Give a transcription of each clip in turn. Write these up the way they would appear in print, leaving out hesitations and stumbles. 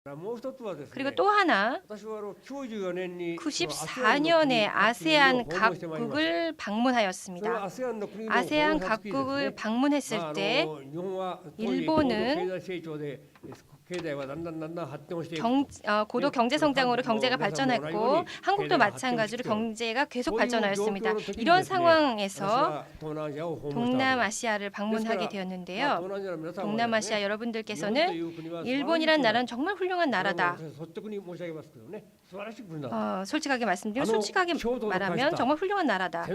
그리고 또 하나 94년에 아세안 각국을 방문하였습니다. 아세안 각국을 방문했을 때 일본은 고도 경제 성장으로 경제가 발전했고 한국도 마찬가지로 경제가 계속 발전하였습니다. 이런 상황에서 동남아시아를 방문하게 되었는데요. 동남아시아 여러분들께서는 일본이란 나라는 정말 훌륭한 나라다. 솔직하게 말씀드리면 솔직하게 말하면 정말 훌륭한 나라다.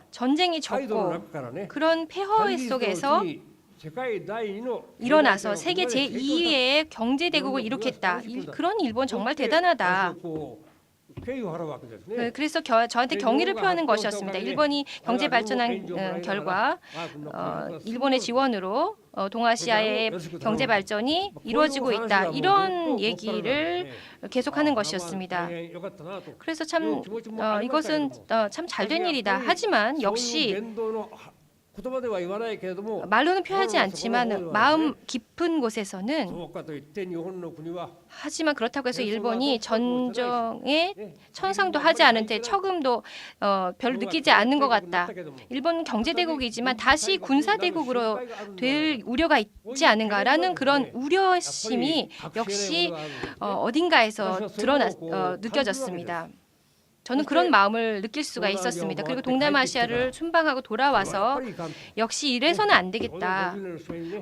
전쟁이 적고 그런 폐허 속에서 일어나서 세계 제2위의 경제 대국을 일으켰다. 그런 일본 정말 대단하다. 그래서 저한테 경의를 표하는 것이었습니다. 일본이 경제 발전한 결과 일본의 지원으로 동아시아의 경제 발전이 이루어지고 있다. 이런 얘기를 계속하는 것이었습니다. 그래서 참 이것은 참 잘된 일이다. 하지만 역시 말로는 표하지 않지만 마음 깊은 곳에서는 하지만 그렇다고 해서 일본이 전쟁에 천상도 하지 않은 데 처금도 별로 느끼지 않는 것 같다. 일본은 경제대국이지만 다시 군사대국으로 될 우려가 있지 않은가라는 그런 우려심이 역시 어딘가에서 느껴졌습니다. 저는 그런 마음을 느낄 수가 있었습니다. 그리고 동남아시아를 순방하고 돌아와서 역시 이래서는 안 되겠다.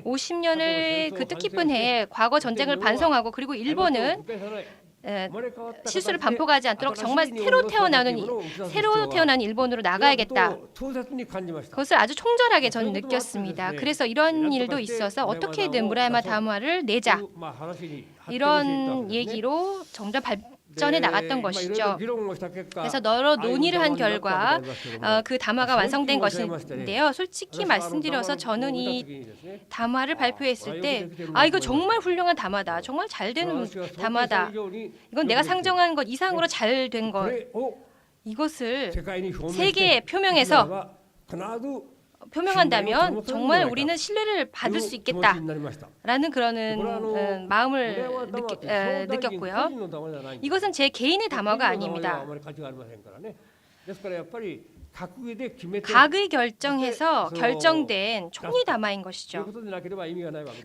50년을 그 뜻깊은 해에 과거 전쟁을 반성하고 그리고 일본은 실수를 반복하지 않도록 정말 새로 태어나는 일본으로 나가야겠다. 그것을 아주 총절하게 저는 느꼈습니다. 그래서 이런 일도 있어서 어떻게든 무라야마 다무아를 내자. 이런 얘기로 점점 발전해 나갔던 것이죠. 그래서 여러 논의를 한 결과 그 담화가 완성된 것인데요. 솔직히 말씀드려서 저는 이 담화를 발표했을 때 이거 정말 훌륭한 담화다. 정말 잘 된 담화다. 이건 내가 상정한 것 이상으로 잘 된 것. 이것을 세계에 표명한다면 정말 우리는 신뢰를 받을 수 있겠다라는 그런 마음을 느꼈고요. 이것은 제 개인의 담화가 아닙니다. 각의 결정해서 결정된 총리 담화인 것이죠.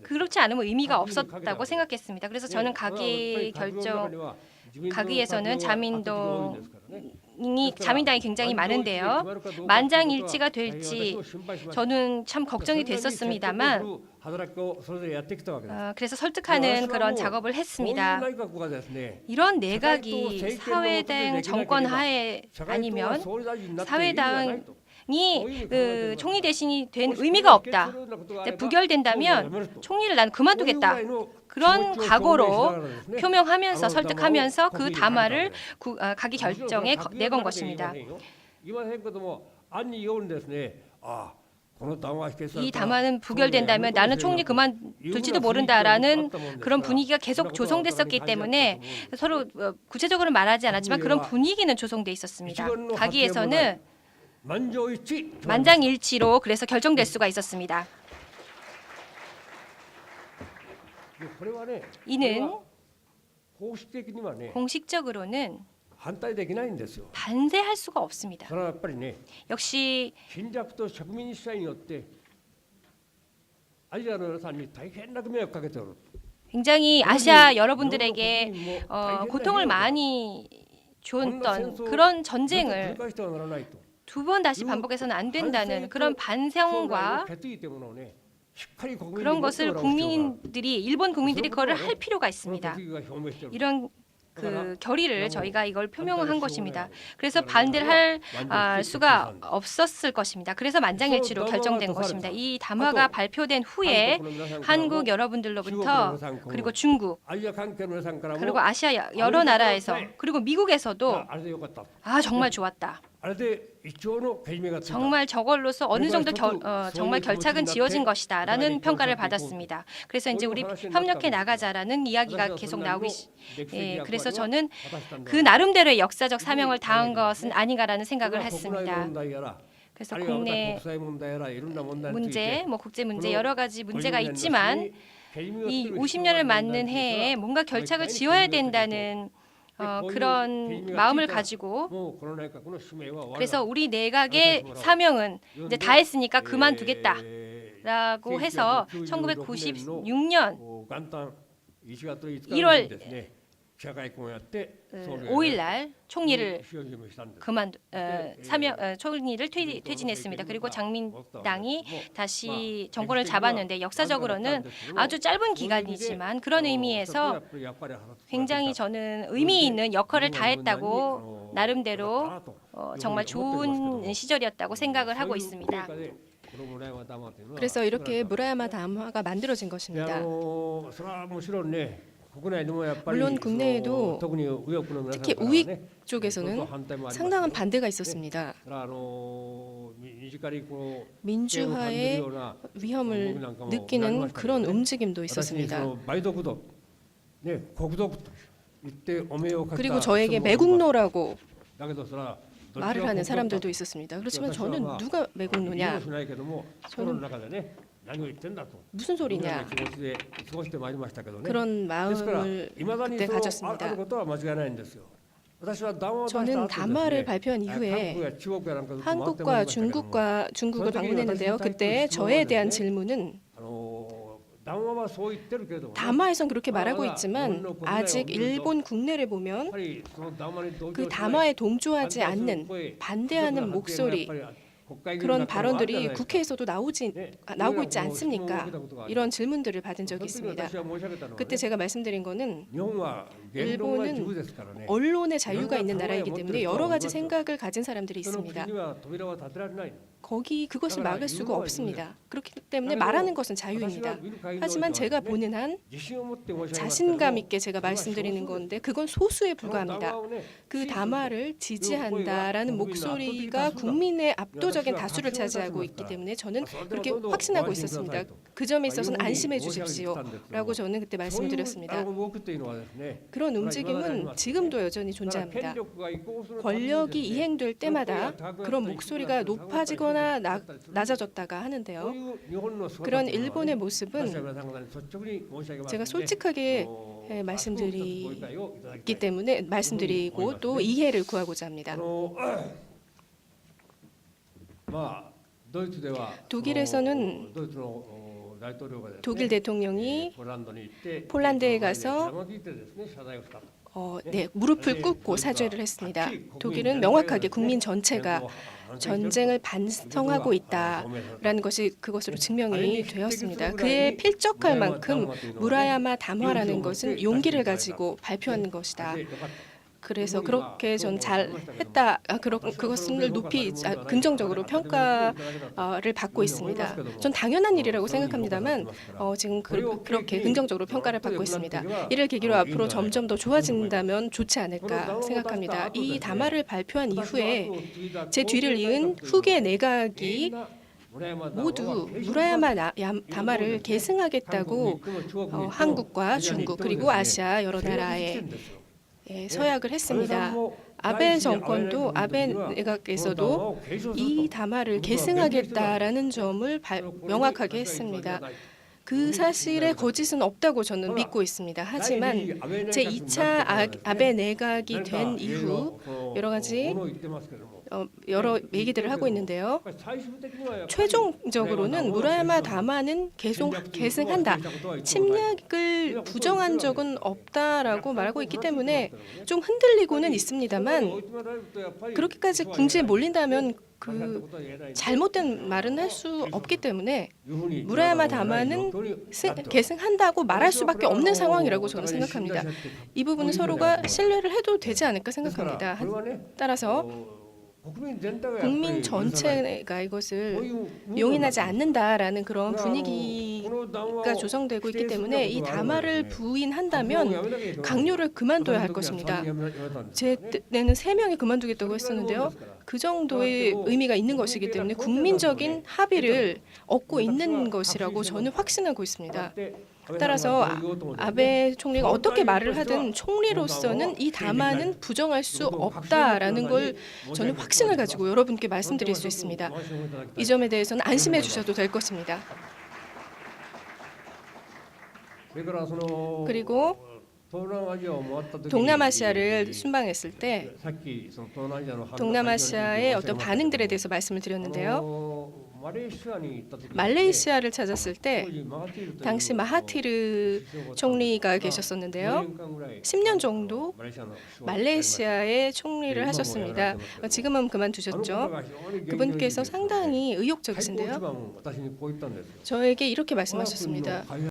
그렇지 않으면 의미가 없었다고 생각했습니다. 그래서 저는 각의에서는 자민당이 굉장히 많은데요. 만장일치가 될지 저는 참 걱정이 됐었습니다만 그래서 설득하는 그런 작업을 했습니다. 이런 내각이 사회당 정권 하에 아니면 사회당이 총리 대신이 된 의미가 없다. 부결된다면 총리를 난 그만두겠다. 그런 각오로 표명하면서 설득하면서 그 담화를 각의 결정에 내건 것입니다. 이 담화는 부결된다면 나는 총리 그만둘지도 모른다라는 그런 분위기가 계속 조성됐었기 때문에 서로 구체적으로 말하지 않았지만 그런 분위기는 조성돼 있었습니다. 각의에서는 만장일치로 그래서 결정될 수가 있었습니다. 이는 공식적으로는 반대할 수가 없습니다. 역시 굉장히 아시아 여러분들에게 고통을 많이 줬던 그런 전쟁을 두 번 다시 반복해서는 안 된다는 그런 반성과 그런 것을 일본 국민들이 그거를 할 필요가 있습니다. 이런 결의를 저희가 이걸 표명한 것입니다. 그래서 반대를 할 수가 없었을 것입니다. 그래서 만장일치로 결정된 것입니다. 이 담화가 발표된 후에 한국 여러분들로부터 그리고 중국 그리고 아시아 여러 나라에서 그리고 미국에서도 정말 좋았다. 정말 저걸로서 어느 정도 정말 결착은 지어진 것이다라는 평가를 받았습니다. 그래서 이제 우리 협력해 나가자라는 이야기가 계속 나오기 그래서 저는 그 나름대로의 역사적 사명을 다한 것은 아닌가라는 생각을 했습니다. 그래서 국내 문제, 국제 문제 여러 가지 문제가 있지만 이 50년을 맞는 해에 뭔가 결착을 지어야 된다는 그런 마음을 가지고 그래서 우리 내각의 사명은 이제 다 했으니까 그만두겠다라고 해서 1996년 1월 5일 날 총리를 총리를 퇴진했습니다. 그리고 장민당이 다시 정권을 잡았는데 역사적으로는 아주 짧은 기간이지만 그런 의미에서 굉장히 저는 의미 있는 역할을 다했다고 나름대로 정말 좋은 시절이었다고 생각을 하고 있습니다. 그래서 이렇게 무라야마 담화가 만들어진 것입니다. 물론 국내에도 특히 우익 쪽에서는 상당한 반대가 있었습니다. 민주화의 위험을 느끼는 그런 움직임도 있었습니다. 그리고 저에게 매국노라고 말을 하는 사람들도 있었습니다. 그렇지만 저는 누가 매국노냐? 저는 무슨 소리냐? 그런 마음을 그때 가졌습니다. 저는 담화를 발표한 이후에 한국과 중국을 방문했는데요. 그때 저에 대한 질문은 담화에선 그렇게 말하고 있지만 아직 일본 국내를 보면 그 담화에 동조하지 않는 반대하는 목소리 그런 발언들이 국회에서도 나오고 있지 않습니까? 이런 질문들을 받은 적이 있습니다. 그때 제가 말씀드린 거는 일본은 언론의 자유가 있는 나라이기 때문에 여러 가지 생각을 가진 사람들이 있습니다. 그것을 막을 수가 없습니다. 그렇기 때문에 말하는 것은 자유입니다. 하지만 제가 보는 한 자신감 있게 제가 말씀드리는 건데 그건 소수에 불과합니다. 그 담화를 지지한다라는 목소리가 국민의 압도적인 다수를 차지하고 있기 때문에 저는 그렇게 확신하고 있었습니다. 그 점에 있어서는 안심해 주십시오라고 저는 그때 말씀드렸습니다. 그런 움직임은 지금도 여전히 존재합니다. 권력이 이행될 때마다 그런 목소리가 높아지거나 낮아졌다가 하는데요. 그런 일본의 모습은 제가 솔직하게 말씀드리고 또 이해를 구하고자 합니다. 독일에서는 독일 대통령이 폴란드에 가서 무릎을 꿇고 사죄를 했습니다. 독일은 명확하게 국민 전체가 전쟁을 반성하고 있다라는 것이 그것으로 증명이 되었습니다. 그에 필적할 만큼 무라야마 담화라는 것은 용기를 가지고 발표하는 것이다. 그래서 그렇게 전 잘했다. 그것을 높이 긍정적으로 평가를 받고 있습니다. 전 당연한 일이라고 생각합니다만 지금 그렇게 긍정적으로 평가를 받고 있습니다. 이를 계기로 앞으로 점점 더 좋아진다면 좋지 않을까 생각합니다. 이 담화를 발표한 이후에 제 뒤를 이은 후계 내각이 모두 무라야마 담화를 계승하겠다고 한국과 중국 그리고 아시아 여러 나라에 서약을 했습니다. 아베 정권도 아베 내각에서도 이 담화를 계승하겠다라는 점을 명확하게 했습니다. 그 사실에 거짓은 없다고 저는 믿고 있습니다. 하지만 제2차 아베 내각이 된 이후 여러 얘기들을 하고 있는데요. 최종적으로는 무라야마 담화는 계승한다. 침략을 부정한 적은 없다라고 말하고 있기 때문에 좀 흔들리고는 있습니다만 그렇게까지 궁지에 몰린다면 잘못된 말은 할 수 없기 때문에 무라야마 담화는 계승한다고 말할 수밖에 없는 상황이라고 저는 생각합니다. 이 부분은 서로가 신뢰를 해도 되지 않을까 생각합니다. 따라서 국민 전체가 이것을 용인하지 않는다라는 그런 분위기가 조성되고 있기 때문에 이 담화를 부인한다면 강요를 그만둬야 할 것입니다. 제 때는 3명이 그만두겠다고 했었는데요. 그 정도의 의미가 있는 것이기 때문에 국민적인 합의를 얻고 있는 것이라고 저는 확신하고 있습니다. 따라서 아베 총리가 어떻게 말을 하든 총리로서는 이 담화는 부정할 수 없다라는 걸 저는 확신을 가지고 여러분께 말씀드릴 수 있습니다. 이 점에 대해서는 안심해 주셔도 될 것입니다. 그리고 동남아시아를 순방했을 때 동남아시아의 어떤 반응들에 대해서 말씀을 드렸는데요. 말레이시아를 찾았을 때 당시 마하티르 총리가 계셨었는데요. 10년 정도 말레이시아의 총리를 하셨습니다. 지금은 그만두셨죠. 그분께서 상당히 의욕적이신데요. 저에게 이렇게 말씀하셨습니다.